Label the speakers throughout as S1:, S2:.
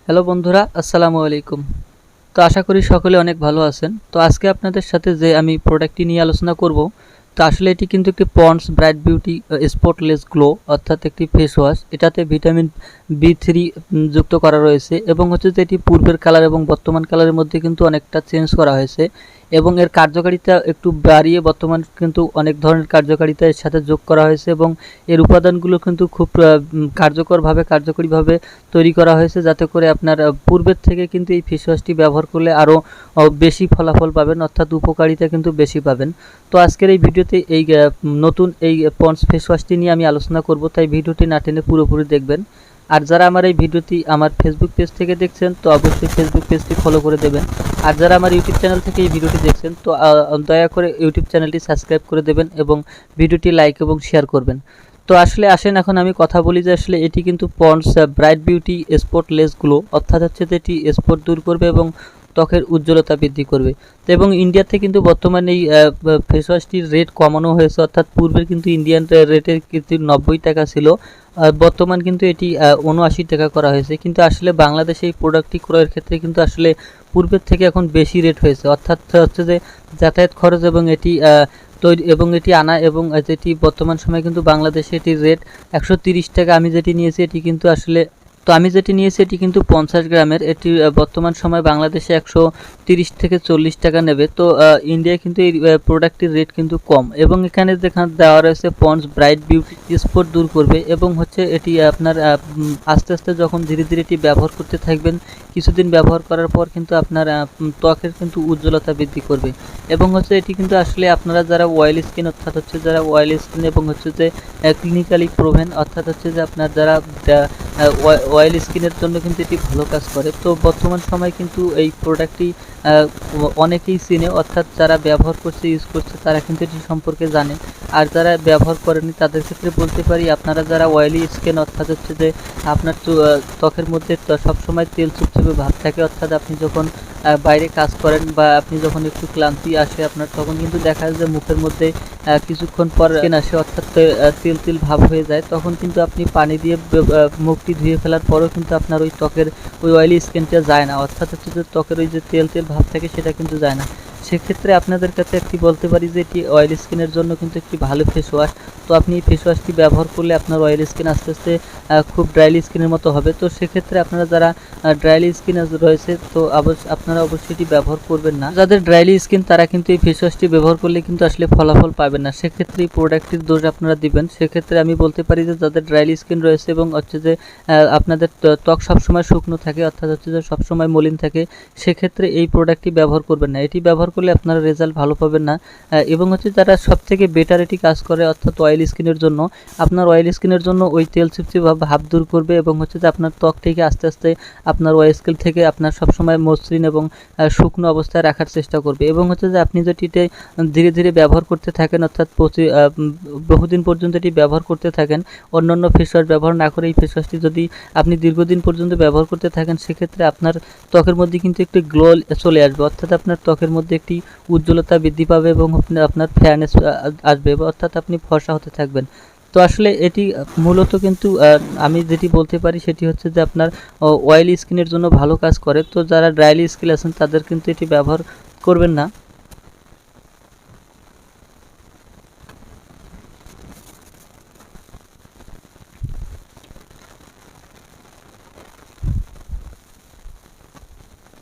S1: Hello বন্ধুরা, আসসালামু আলাইকুম। তো আশা করি সকলে অনেক ভালো আছেন। তো আজকে আপনাদের সাথে যে আমি প্রোডাক্টটি নিয়ে আলোচনা করব, তো আসলে এটি কিন্তু একটি ponds bright beauty spotless glow অর্থাৎ একটি ফেস ওয়াশ। এটাতে ভিটামিন B3 যুক্ত করা রয়েছে এবং হচ্ছে যে এটি পূর্বের কালার এবং বর্তমান কালারের মধ্যে কিন্তু অনেকটা চেঞ্জ করা হয়েছে এবং এর কার্যকারিতা একটু বাড়িয়ে বর্তমান কিন্তু অনেক ধরনের কার্যকারিতা এর সাথে যোগ করা হয়েছে এবং এর উপাদানগুলো কিন্তু খুব কার্যকরীভাবে তৈরি করা হয়েছে, যাতে করে আপনার পূর্বের থেকে কিন্তু এই ফেস ওয়াশটি ব্যবহার করলে আরও বেশি ফলাফল পাবেন, অর্থাৎ উপকারিতা কিন্তু বেশি পাবেন। তো আজকের এই ভিডিওতে এই নতুন এই পন্ডস ফেস ওয়াশটি নিয়ে আমি আলোচনা করব, তাই ভিডিওটি না টেনে পুরোপুরি দেখবেন। আর যারা আমার এই ভিডিওটি আমার ফেসবুক পেজ থেকে দেখছেন তো অবশ্যই ফেসবুক পেজটি ফলো করে দেবেন। আর যারা আমার ইউটিউব চ্যানেল থেকে এই ভিডিওটি দেখছেন তো দয়া করে ইউটিউব চ্যানেলটি সাবস্ক্রাইব করে দেবেন এবং ভিডিওটি লাইক এবং শেয়ার করবেন। তো আসলে আসেন এখন আমি কথা বলি যে আসলে এটি কিন্তু ponds bright beauty spotless glow, অর্থাৎ হচ্ছে যে এটি স্পট দূর করবে এবং ত্বকের উজ্জ্বলতা বৃদ্ধি করবে। তো এবং ইন্ডিয়াতে কিন্তু বর্তমানে এই ফেস ওয়াশটির রেট কমানো হয়েছে, অর্থাৎ পূর্বে কিন্তু ইন্ডিয়ান রেটের কিন্তু 90 টাকা ছিল, বর্তমান কিন্তু এটি 79 টাকা করা হয়েছে। কিন্তু আসলে বাংলাদেশে এই প্রোডাক্টটি ক্রয়ের ক্ষেত্রে কিন্তু আসলে পূর্বের থেকে এখন বেশি রেট হয়েছে, অর্থাৎ হচ্ছে যে যাতায়াত খরচ এবং এটি তৈরি এবং এটি আনা এবং যেটি বর্তমান সময়ে কিন্তু বাংলাদেশে এটির রেট 130 টাকা। আমি যেটি নিয়েছি এটি কিন্তু আসলে আমি যেটি নিয়েছি এটি কিন্তু 50 গ্রামের। এটি বর্তমান সময়ে বাংলাদেশে 130 থেকে 40 টাকা নেবে। তো ইন্ডিয়ায় কিন্তু এই প্রোডাক্টটির রেট কিন্তু কম এবং এখানে যেখানে দেওয়া রয়েছে পন্ডস ব্রাইট বিউটি স্পট দূর করবে এবং হচ্ছে এটি আপনার আস্তে আস্তে যখন ধীরে ধীরে এটি ব্যবহার করতে থাকবেন, কিছুদিন ব্যবহার করার পর কিন্তু আপনার ত্বকের কিন্তু উজ্জ্বলতা বৃদ্ধি করবে এবং হচ্ছে এটি কিন্তু আসলে আপনারা যারা অয়েলি স্কিন, অর্থাৎ হচ্ছে যারা অয়েলি স্কিন এবং হচ্ছে যে ক্লিনিক্যালি প্রোভেন, অর্থাৎ হচ্ছে যে আপনার যারা অয়েল স্কিনের জন্য কিন্তু এটি ভালো কাজ করে। তো বর্তমান সময় কিন্তু এই প্রোডাক্টটি অনেকেই চিনে, অর্থাৎ যারা ব্যবহার করছে ইউজ করছে তারা কিন্তু এটি সম্পর্কে জানে। আর যারা ব্যবহার করেনি তাদের ক্ষেত্রে বলতে পারি, আপনারা যারা অয়েলি স্কিন, অর্থাৎ হচ্ছে যে আপনার ত্বকের মধ্যে সবসময় তেল চুপচুপে ভাব থাকে, অর্থাৎ আপনি যখন বাইরে কাজ করেন বা আপনি যখন একটু ক্লান্তি আসে আপনার, তখন কিন্তু দেখা যায় যে মুখের মধ্যে কিছুক্ষণ পর আসে, অর্থাৎ তেল তেল ভাব হয়ে যায়। তখন কিন্তু আপনি পানি দিয়ে মুখটি ধুয়ে ফেলার পরেও কিন্তু আপনার ওই ত্বকের ওই অয়েলি স্কিনটা যায় না, অর্থাৎ হচ্ছে যে ত্বকের ওই যে তেল তেল ভাব থাকে সেটা কিন্তু যায় না। সেক্ষেত্রে আপনাদের কাছে একটি বলতে পারি যে এটি অয়েলি স্কিনের জন্য কিন্তু একটি ভালো ফেস ওয়াশ। তো আপনি এই ফেস ওয়াশটি ব্যবহার করলে আপনার অয়েলি স্কিন আস্তে আস্তে খুব ড্রাইলি স্কিনের মতো হবে। তো সেক্ষেত্রে আপনারা যারা ড্রাইলি স্কিন রয়েছে তো আপনারা অবশ্যই এটি ব্যবহার করবেন না। যাদের ড্রাইলি স্কিন তারা কিন্তু এই ফেস ওয়াশটি ব্যবহার করলে কিন্তু আসলে ফলাফল পাবেন না, সেক্ষেত্রে এই প্রোডাক্টটির দোষ আপনারা দিবেন। সেক্ষেত্রে আমি বলতে পারি যে যাদের ড্রাইলি স্কিন রয়েছে এবং হচ্ছে যে আপনাদের ত্বক সবসময় শুকনো থাকে, অর্থাৎ হচ্ছে যে সবসময় মলিন থাকে, সেক্ষেত্রে এই প্রোডাক্টটি ব্যবহার করবেন না। এটি ব্যবহার করলে আপনারা রেজাল্ট ভালো পাবেন না। এবং হচ্ছে যারা সবথেকে বেটার এটি কাজ করে, অর্থাৎ অয়েল স্কিনের জন্য, আপনার অয়েল স্কিনের জন্য ওই তেল চিপচিপ ভাব দূর করবে এবং হচ্ছে যে আপনার ত্বকটিকে আস্তে আস্তে আপনার অয়েল স্কিন থেকে আপনার সবসময় মসৃণ এবং শুকনো অবস্থায় রাখার চেষ্টা করবে এবং হচ্ছে যে আপনি যেটিতে ধীরে ধীরে ব্যবহার করতে থাকেন, অর্থাৎ বহুদিন পর্যন্ত এটি ব্যবহার করতে থাকেন, অন্যান্য ফেস ওয়াশ ব্যবহার না করে এই ফেস ওয়াশটি যদি আপনি দীর্ঘদিন পর্যন্ত ব্যবহার করতে থাকেন, সেক্ষেত্রে আপনার ত্বকের মধ্যে কিন্তু একটি গ্লো চলে আসবে, অর্থাৎ আপনার ত্বকের মধ্যে একটি উজ্জ্বলতা বৃদ্ধি পাবে এবং আপনার ফেয়ারনেস আসবে, অর্থাৎ আপনি ফর্সা হতে থাকবেন। তো আসলে এটি মূলত কিন্তু আমি যেটি বলতে পারি সেটি হচ্ছে যে আপনার অয়েলি স্কিনের জন্য ভালো কাজ করে। তো যারা ড্রাইলি স্কিন আছেন তাদের কিন্তু এটি ব্যবহার করবেন না।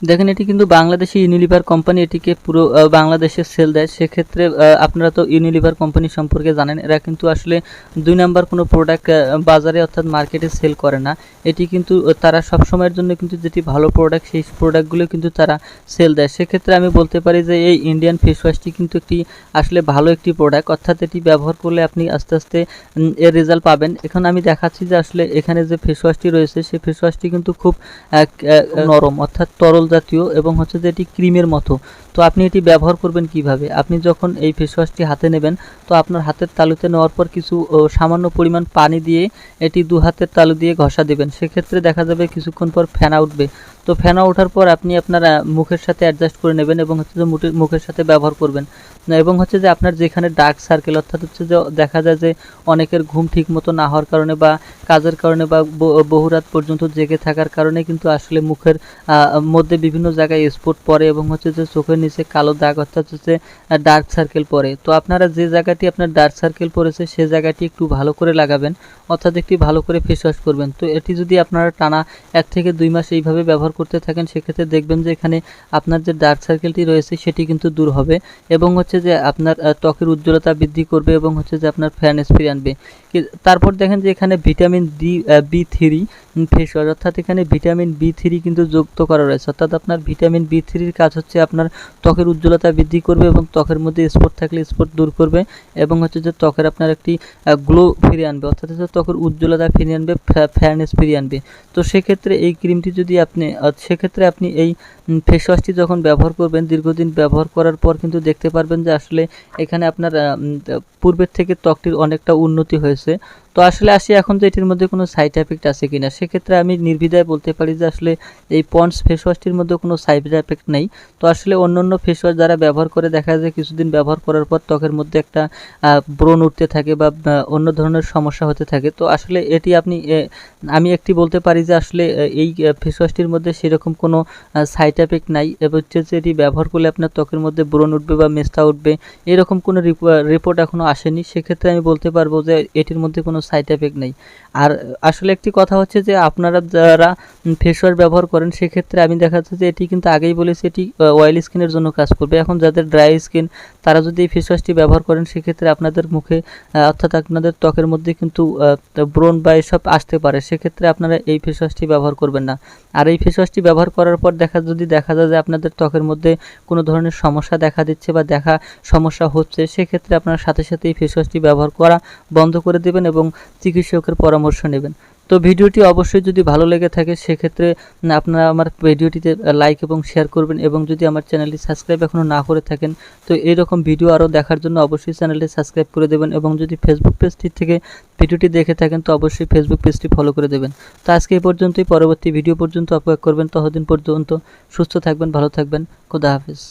S1: দেখেন এটি কিন্তু বাংলাদেশি ইউনিলিভার কোম্পানি এটিকে পুরো বাংলাদেশে সেল দেয়। সেক্ষেত্রে আপনারা তো ইউনিলিভার কোম্পানি সম্পর্কে জানেন, এরা কিন্তু আসলে 2 নাম্বার কোনো প্রোডাক্ট বাজারে অর্থাৎ মার্কেটে সেল করে না। এটি কিন্তু তারা সব সময়ের জন্য কিন্তু যেটি ভালো প্রোডাক্ট সেই প্রোডাক্টগুলো কিন্তু তারা সেল দেয়। সেক্ষেত্রে আমি বলতে পারি যে এই ইন্ডিয়ান ফেস ওয়াশটি কিন্তু একটি আসলে ভালো একটি প্রোডাক্ট, অর্থাৎ এটি ব্যবহার করলে আপনি আস্তে আস্তে এর রেজাল্ট পাবেন। এখন আমি দেখাচ্ছি যে আসলে এখানে যে ফেস ওয়াশটি রয়েছে সেই ফেস ওয়াশটি কিন্তু খুব নরম, অর্থাৎ তরল জাতীয় এবং হচ্ছে যে এটি ক্রিমের মতো। তো আপনি এটি ব্যবহার করবেন কিভাবে? আপনি যখন এই ফেস ওয়াশটি হাতে নেবেন, তো আপনার হাতের তালুতে নেওয়ার পর কিছু সামান্য পরিমাণ পানি দিয়ে এটি 2 হাতের তালু দিয়ে ঘষা দেবেন। সেক্ষেত্রে দেখা যাবে কিছুক্ষণ পর ফেনা উঠবে। তো ফেনা ওঠার পর আপনি আপনার মুখের সাথে অ্যাডজাস্ট করে নেবেন এবং হচ্ছে যে মুখের সাথে ব্যবহার করবেন। এবং হচ্ছে যে আপনার যেখানে ডার্ক সার্কেল, অর্থাৎ হচ্ছে যে দেখা যায় যে অনেকের ঘুম ঠিক মতো না হওয়ার কারণে বা কাজের কারণে বা বহু রাত পর্যন্ত জেগে থাকার কারণে কিন্তু আসলে মুখের মধ্যে বিভিন্ন জায়গায় স্পট পড়ে এবং হচ্ছে যে চোখের নিচে কালো দাগ, অর্থাৎ হচ্ছে ডার্ক সার্কেল পড়ে। তো আপনারা যে জায়গাটি আপনার ডার্ক সার্কেল পড়েছে সে জায়গাটি একটু ভালো করে লাগাবেন, অর্থাৎ একটি ভালো করে ফেস ওয়াশ করবেন। তো এটি যদি আপনারা টানা 1 থেকে 2 মাস এইভাবে ব্যবহার করতে থাকেন, সেক্ষেত্রে দেখবেন যে এখানে আপনার যে ডার্ক সার্কেলটি রয়েছে সেটি কিন্তু দূর হবে এবং হচ্ছে যে আপনার ত্বকের উজ্জ্বলতা বৃদ্ধি করবে এবং হচ্ছে যে আপনার ফেয়ারনেস ফিরিয়ে আনবে। তারপর দেখেন যে এখানে ভিটামিন B3 ফেস ওয়াশ, অর্থাৎ এখানে ভিটামিন B3 কিন্তু যুক্ত করা রয়েছে। অর্থাৎ আপনার ভিটামিন B3-র কাজ হচ্ছে আপনার ত্বকের উজ্জ্বলতা বৃদ্ধি করবে এবং ত্বকের মধ্যে স্পট থাকলে স্পট দূর করবে এবং হচ্ছে যে ত্বকের আপনার একটি গ্লো ফিরিয়ে আনবে, অর্থাৎ হচ্ছে ত্বকের উজ্জ্বলতা ফিরিয়ে আনবে, ফেয়ারনেস ফিরিয়ে আনবে। তো সেক্ষেত্রে এই ক্রিমটি যদি আপনি সেক্ষেত্রে আপনি এই ফেস ওয়াশটি যখন ব্যবহার করবেন, দীর্ঘদিন ব্যবহার করার পর কিন্তু দেখতে পারবেন যে আসলে এখানে আপনার পূর্বের থেকে ত্বকটির অনেকটা উন্নতি হয়েছে। তো আসলে আসি এখন যে এটির মধ্যে কোনো সাইড এফেক্ট আছে কিনা। সেক্ষেত্রে আমি নির্দ্বিধায় বলতে পারি যে আসলে এই পন্ডস ফেস ওয়াশটির মধ্যে কোনো সাইড এফেক্ট নেই। তো আসলে অন্যান্য ফেস ওয়াশ যারা ব্যবহার করে দেখা যায় কিছুদিন ব্যবহার করার পর ত্বকের মধ্যে একটা ব্রণ উঠতে থাকে বা অন্য ধরনের সমস্যা হতে থাকে। তো আসলে এটি আমি একটি বলতে পারি যে আসলে এই ফেস ওয়াশটির মধ্যে সেরকম কোনো সাইড এফেক্ট নাই এবং হচ্ছে যে এটি ব্যবহার করলে আপনার ত্বকের মধ্যে ব্রণ উঠবে বা মেস্তা উঠবে, এরকম কোনো রিপোর্ট এখনও আসেনি। সেক্ষেত্রে আমি বলতে পারবো যে এটির মধ্যে কোনো সাইড এফেক্ট নেই। আর আসলে একটি কথা হচ্ছে যে আপনারা যারা ফেস ওয়াশ ব্যবহার করেন, সেক্ষেত্রে আমি দেখা যাচ্ছে যে এটি কিন্তু আগেই বলেছি এটি অয়েলি স্কিনের জন্য কাজ করবে। এখন যাদের ড্রাই স্কিন তারা যদি এই ফেস ওয়াশটি ব্যবহার করেন, সেক্ষেত্রে আপনাদের মুখে অর্থাৎ আপনাদের ত্বকের মধ্যে কিন্তু ব্রণ বা এসব আসতে পারে। সেক্ষেত্রে আপনারা এই ফেস ওয়াশটি ব্যবহার করবেন না। আর এই ফেস ওয়াশটি ব্যবহার করার পর যদি দেখা যায় যে আপনাদের ত্বকের মধ্যে কোনো ধরনের সমস্যা দেখা দিচ্ছে বা সমস্যা হচ্ছে, সেক্ষেত্রে আপনারা সাথে সাথে এই ফেস ওয়াশটি ব্যবহার করা বন্ধ করে দেবেন এবং চিকিৎসকের পরামর্শ নেবেন। তো ভিডিওটি অবশ্যই যদি ভালো লেগে থাকে, সেক্ষেত্রে আপনারা আমার ভিডিওটিতে লাইক এবং শেয়ার করবেন এবং যদি আমার চ্যানেলটি সাবস্ক্রাইব এখনও না করে থাকেন, তো এইরকম ভিডিও আরও দেখার জন্য অবশ্যই চ্যানেলটি সাবস্ক্রাইব করে দেবেন এবং যদি ফেসবুক পেজটি থেকে ভিডিওটি দেখে থাকেন তো অবশ্যই ফেসবুক পেজটি ফলো করে দেবেন। তো আজকে এই পর্যন্তই, পরবর্তী ভিডিও পর্যন্ত অপেক্ষা করবেন। ততদিন পর্যন্ত সুস্থ থাকবেন, ভালো থাকবেন। খোদা হাফেজ।